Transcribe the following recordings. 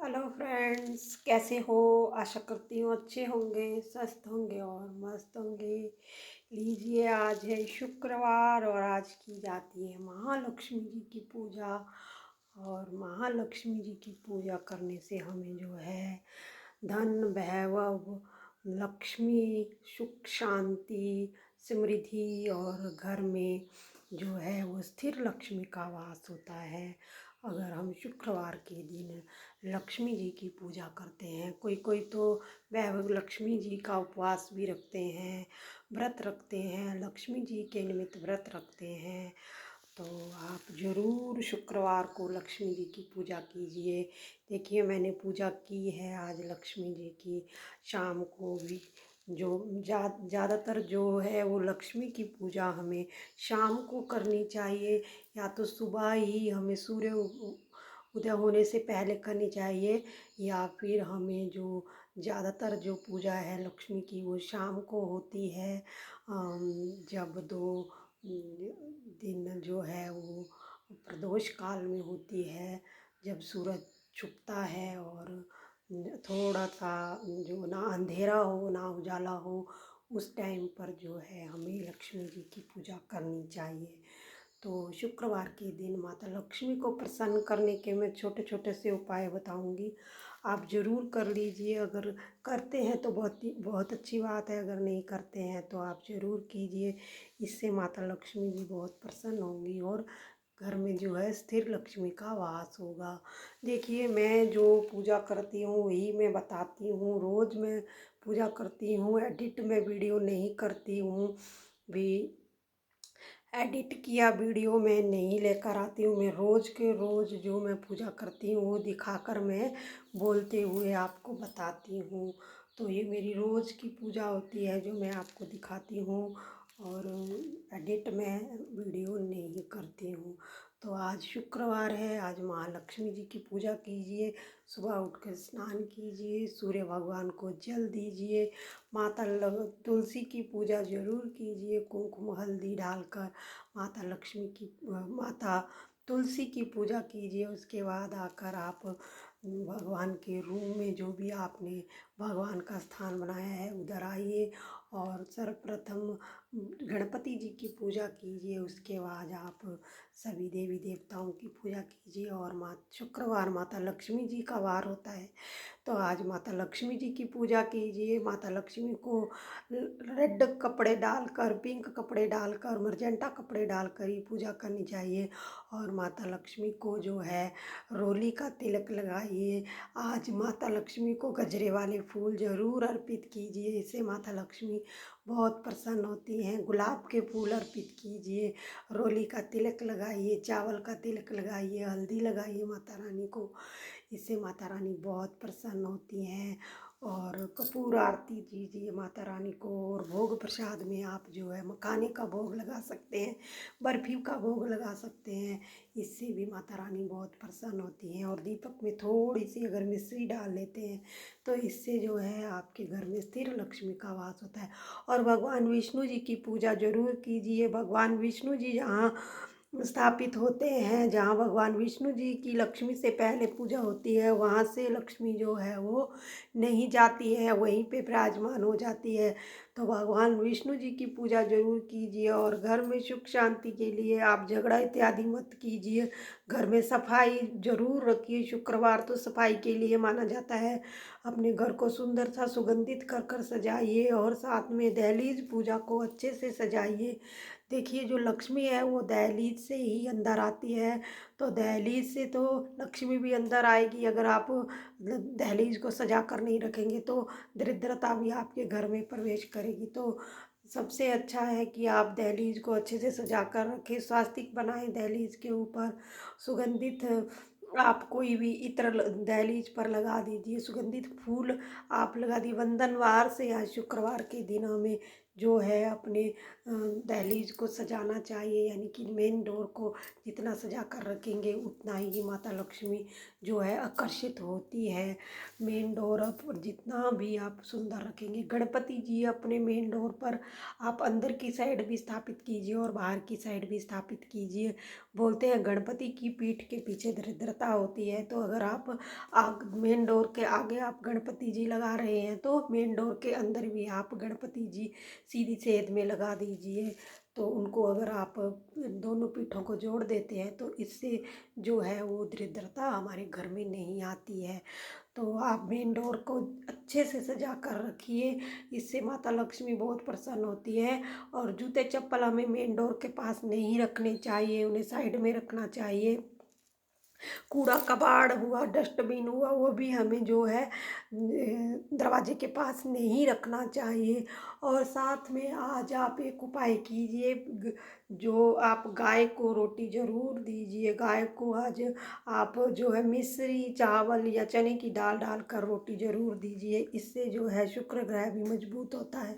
Hello friends, कैसे हो? आशा करती हूँ अच्छे होंगे, स्वस्थ होंगे और मस्त होंगे। लीजिए, आज है शुक्रवार और आज की जाती है महालक्ष्मी जी की पूजा। और महालक्ष्मी जी की पूजा करने से हमें जो है धन, वैभव, लक्ष्मी, सुख, शांति, समृद्धि और घर में जो है वो स्थिर लक्ष्मी का वास होता है। अगर हम शुक्रवार के दिन लक्ष्मी जी की पूजा करते हैं, कोई कोई तो वैभव लक्ष्मी जी का उपवास भी रखते हैं, व्रत रखते हैं, लक्ष्मी जी के निमित्त व्रत रखते हैं, तो आप ज़रूर शुक्रवार को लक्ष्मी जी की पूजा कीजिए। देखिए, मैंने पूजा की है आज लक्ष्मी जी की, शाम को भी। जो ज़्यादातर जो है वो लक्ष्मी की पूजा हमें शाम को करनी चाहिए, या तो सुबह ही हमें सूर्य उदय होने से पहले करनी चाहिए, या फिर हमें जो ज़्यादातर जो पूजा है लक्ष्मी की वो शाम को होती है। जब दो दिन जो है वो प्रदोष काल में होती है, जब सूरज छुपता है और थोड़ा सा जो ना अंधेरा हो ना उजाला हो, उस टाइम पर जो है हमें लक्ष्मी जी की पूजा करनी चाहिए। तो शुक्रवार के दिन माता लक्ष्मी को प्रसन्न करने के मैं छोटे छोटे से उपाय बताऊंगी, आप ज़रूर कर लीजिए। अगर करते हैं तो बहुत अच्छी बात है, अगर नहीं करते हैं तो आप ज़रूर कीजिए। इससे माता लक्ष्मी जी बहुत प्रसन्न होंगी और घर में जो है स्थिर लक्ष्मी का वास होगा। देखिए, मैं जो पूजा करती हूँ वही मैं बताती हूँ। रोज़ मैं पूजा करती हूँ, एडिट में वीडियो नहीं करती हूँ भी। एडिट किया वीडियो मैं नहीं लेकर आती हूँ। मैं रोज़ के रोज़ जो मैं पूजा करती हूँ वो दिखाकर मैं बोलते हुए आपको बताती हूँ। तो ये मेरी रोज़ की पूजा होती है जो मैं आपको दिखाती हूँ, और एडिट में वीडियो नहीं करती हूँ। तो आज शुक्रवार है, आज महालक्ष्मी जी की पूजा कीजिए। सुबह उठकर स्नान कीजिए, सूर्य भगवान को जल दीजिए, तुलसी की पूजा ज़रूर कीजिए, कुमकुम हल्दी डालकर माता तुलसी की पूजा कीजिए। उसके बाद आकर आप भगवान के रूम में जो भी आपने भगवान का स्थान बनाया है उधर आइए और सर्वप्रथम गणपति जी की पूजा कीजिए। उसके बाद आप सभी देवी देवताओं की पूजा कीजिए। और शुक्रवार माता लक्ष्मी जी का वार होता है, तो आज माता लक्ष्मी जी की पूजा कीजिए। माता लक्ष्मी को रेड कपड़े डालकर, पिंक कपड़े डालकर, मर्जेंटा कपड़े डालकर ही पूजा करनी चाहिए। और माता लक्ष्मी को जो है रोली का तिलक लगाइए। आज माता लक्ष्मी को गजरे वाले फूल ज़रूर अर्पित कीजिए, इससे माता लक्ष्मी बहुत प्रसन्न होती हैं। गुलाब के फूल अर्पित कीजिए, रोली का तिलक लगाइए, चावल का तिलक लगाइए, हल्दी लगाइए माता रानी को, इससे माता रानी बहुत प्रसन्न होती हैं। और कपूर आरती दीजिए माता रानी को। और भोग प्रसाद में आप जो है मखाने का भोग लगा सकते हैं, बर्फ़ी का भोग लगा सकते हैं, इससे भी माता रानी बहुत प्रसन्न होती हैं। और दीपक में थोड़ी सी अगर मिश्री डाल लेते हैं तो इससे जो है आपके घर में स्थिर लक्ष्मी का वास होता है। और भगवान विष्णु जी की पूजा ज़रूर कीजिए। भगवान विष्णु जी जहाँ स्थापित होते हैं, जहाँ भगवान विष्णु जी की लक्ष्मी से पहले पूजा होती है, वहाँ से लक्ष्मी जो है वो नहीं जाती है, वहीं पे विराजमान हो जाती है। तो भगवान विष्णु जी की पूजा जरूर कीजिए। और घर में सुख शांति के लिए आप झगड़ा इत्यादि मत कीजिए, घर में सफाई जरूर रखिए। शुक्रवार तो सफाई के लिए माना जाता है। अपने घर को सुंदर सा सुगंधित कर कर सजाइए और साथ में दहलीज पूजा को अच्छे से सजाइए। देखिए, जो लक्ष्मी है वो दहलीज से ही अंदर आती है, तो दहलीज से तो लक्ष्मी भी अंदर आएगी। अगर आप दहलीज को सजा कर नहीं रखेंगे तो दरिद्रता भी आपके घर में प्रवेश करेगी। तो सबसे अच्छा है कि आप दहलीज को अच्छे से सजा कर रखें, स्वास्तिक बनाएं दहलीज के ऊपर, सुगंधित आप कोई भी इत्र दहलीज पर लगा दीजिए, सुगंधित फूल आप लगा दिए। वंदनवार से आज शुक्रवार के दिन हमें जो है अपने दहलीज को सजाना चाहिए, यानी कि मेन डोर को जितना सजा कर रखेंगे उतना ही माता लक्ष्मी जो है आकर्षित होती है। मेन डोर पर जितना भी आप सुंदर रखेंगे, गणपति जी अपने मेन डोर पर आप अंदर की साइड भी स्थापित कीजिए और बाहर की साइड भी स्थापित कीजिए, बोलते हैं गणपति की पीठ के पीछे दरिद्रता होती है। तो अगर आप मेन डोर के आगे आप गणपति जी लगा रहे हैं तो मेन डोर के अंदर भी आप गणपति जी सीधी सेध में लगा दीजिए। तो उनको अगर आप दोनों पीठों को जोड़ देते हैं तो इससे जो है वो दरिद्रता हमारे घर में नहीं आती है। तो आप मेन डोर को अच्छे से सजा कर रखिए, इससे माता लक्ष्मी बहुत प्रसन्न होती है। और जूते चप्पल हमें मेन डोर के पास नहीं रखने चाहिए, उन्हें साइड में रखना चाहिए। कूड़ा कबाड़ हुआ, डस्टबिन हुआ, वो भी हमें जो है दरवाजे के पास नहीं रखना चाहिए। और साथ में आज आप एक उपाय कीजिए, जो आप गाय को रोटी ज़रूर दीजिए। गाय को आज आप जो है मिश्री चावल या चने की दाल डालकर रोटी ज़रूर दीजिए। इससे जो है शुक्र ग्रह भी मजबूत होता है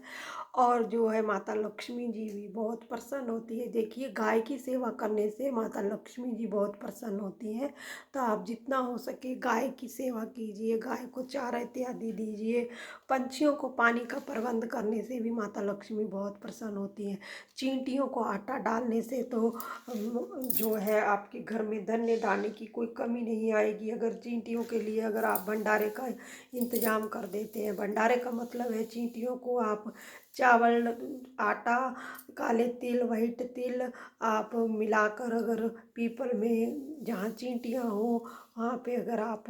और जो है माता लक्ष्मी जी भी बहुत प्रसन्न होती है। देखिए, गाय की सेवा करने से माता लक्ष्मी जी बहुत प्रसन्न होती हैं। तो आप जितना हो सके गाय की सेवा कीजिए, गाय को चारा इत्यादि दीजिए। पंछियों को पानी का प्रबंध करने से भी माता लक्ष्मी बहुत प्रसन्न होती हैं। चींटियों को आटा डालने से तो जो है आपके घर में धन्य दाने की कोई कमी नहीं आएगी। अगर चींटियों के लिए अगर आप भंडारे का इंतजाम कर देते हैं, भंडारे का मतलब है चींटियों को आप चावल, आटा, काले तिल, व्हाइट तिल आप मिलाकर अगर पीपल में जहाँ चींटियाँ हो वहाँ पे अगर आप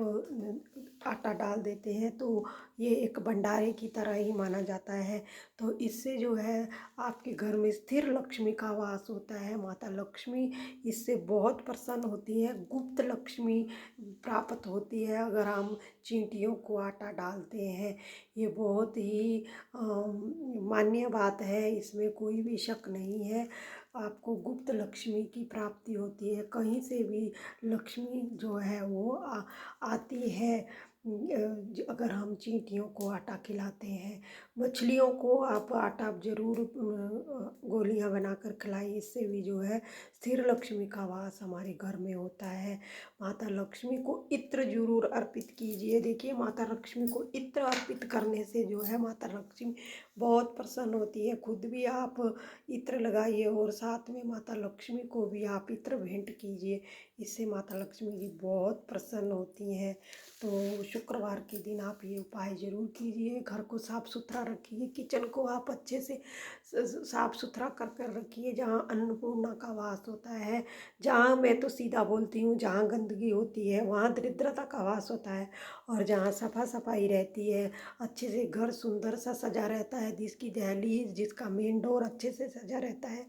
आटा डाल देते हैं तो ये एक भंडारे की तरह ही माना जाता है। तो इससे जो है आपके घर में स्थिर लक्ष्मी का वास होता है। माता लक्ष्मी इससे बहुत प्रसन्न होती है, गुप्त लक्ष्मी प्राप्त होती है अगर हम चींटियों को आटा डालते हैं। ये बहुत ही मान्य बात है, इसमें कोई भी शक नहीं है। आपको गुप्त लक्ष्मी की प्राप्ति होती है, कहीं से भी लक्ष्मी जो है वो आती है। अगर हम चींटियों को आटा खिलाते हैं, मछलियों को आप आटा ज़रूर गोलियां बनाकर खिलाइए, इससे भी जो है स्थिर लक्ष्मी का वास हमारे घर में होता है। माता लक्ष्मी को इत्र जरूर अर्पित कीजिए। देखिए, माता लक्ष्मी को इत्र अर्पित करने से जो है माता लक्ष्मी बहुत प्रसन्न होती है। खुद भी आप इत्र लगाइए और साथ में माता लक्ष्मी को भी आप इत्र भेंट कीजिए, इससे माता लक्ष्मी जी बहुत प्रसन्न होती हैं। तो शुक्रवार के दिन आप ये उपाय ज़रूर कीजिए। घर को साफ़ सुथरा रखिए, किचन को आप अच्छे से साफ़ सुथरा कर कर रखिए। जहाँ अन्नपूर्णा का वास होता है, जहाँ मैं तो सीधा बोलती हूँ, जहाँ गंदगी होती है वहाँ दरिद्रता का वास होता है। और जहाँ सफा सफाई रहती है, अच्छे से घर सुंदर सा सजा रहता है, जिसकी दहलीज, जिसका मेन डोर अच्छे से सजा रहता है,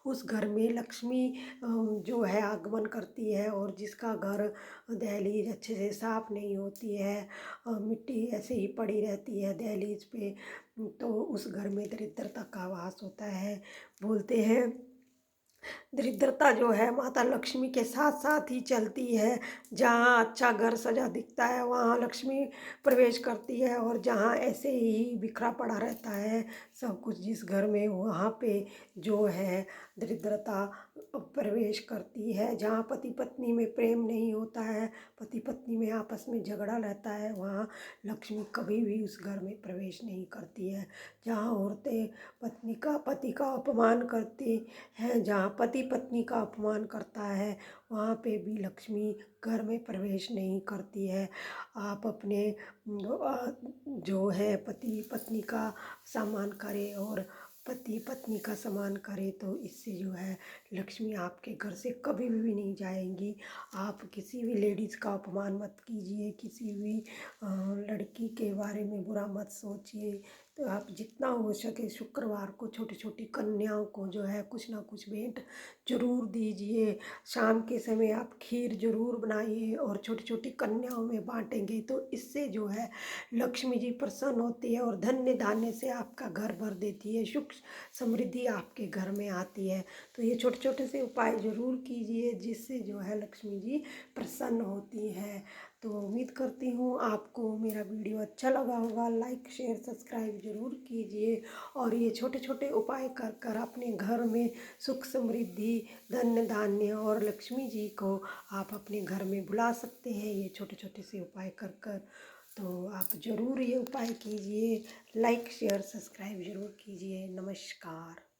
उस घर में लक्ष्मी जो है आगमन करती है। और जिसका घर दहलीज अच्छे से साफ़ नहीं होती है, मिट्टी ऐसे ही पड़ी रहती है दहलीज पे, तो उस घर में दरिद्रता का वास होता है। बोलते हैं दरिद्रता जो है माता लक्ष्मी के साथ साथ ही चलती है। जहाँ अच्छा घर सजा दिखता है वहाँ लक्ष्मी प्रवेश करती है, और जहाँ ऐसे ही बिखरा पड़ा रहता है सब कुछ जिस घर में, वहाँ पे जो है दरिद्रता प्रवेश करती है। जहाँ पति पत्नी में प्रेम नहीं होता है, पति पत्नी में आपस में झगड़ा रहता है, वहाँ लक्ष्मी कभी भी उस घर में प्रवेश नहीं करती है। जहाँ औरतें पति का अपमान करती हैं, जहाँ पति पत्नी का अपमान करता है, वहाँ पे भी लक्ष्मी घर में प्रवेश नहीं करती है। आप अपने जो है पति पत्नी का सम्मान करें और पति पत्नी का सम्मान करे, तो इससे जो है लक्ष्मी आपके घर से कभी भी नहीं जाएंगी। आप किसी भी लेडीज़ का अपमान मत कीजिए, किसी भी लड़की के बारे में बुरा मत सोचिए। तो आप जितना हो सके शुक्रवार को छोटी छोटी कन्याओं को जो है कुछ ना कुछ भेंट जरूर दीजिए। शाम के समय आप खीर जरूर बनाइए और छोटी छोटी कन्याओं में बांटेंगे, तो इससे जो है लक्ष्मी जी प्रसन्न होती है और धन्य धान्य से आपका घर भर देती है, सुख समृद्धि आपके घर में आती है। तो ये छोटे छोटे से उपाय ज़रूर कीजिए, जिससे जो है लक्ष्मी जी प्रसन्न होती हैं। तो उम्मीद करती हूँ आपको मेरा वीडियो अच्छा लगा होगा। लाइक शेयर सब्सक्राइब ज़रूर कीजिए और ये छोटे छोटे उपाय कर कर अपने घर में सुख समृद्धि, धन्य धान्य और लक्ष्मी जी को आप अपने घर में बुला सकते हैं, ये छोटे छोटे से उपाय कर कर। तो आप ज़रूर ये उपाय कीजिए, लाइक शेयर सब्सक्राइब ज़रूर कीजिए। नमस्कार।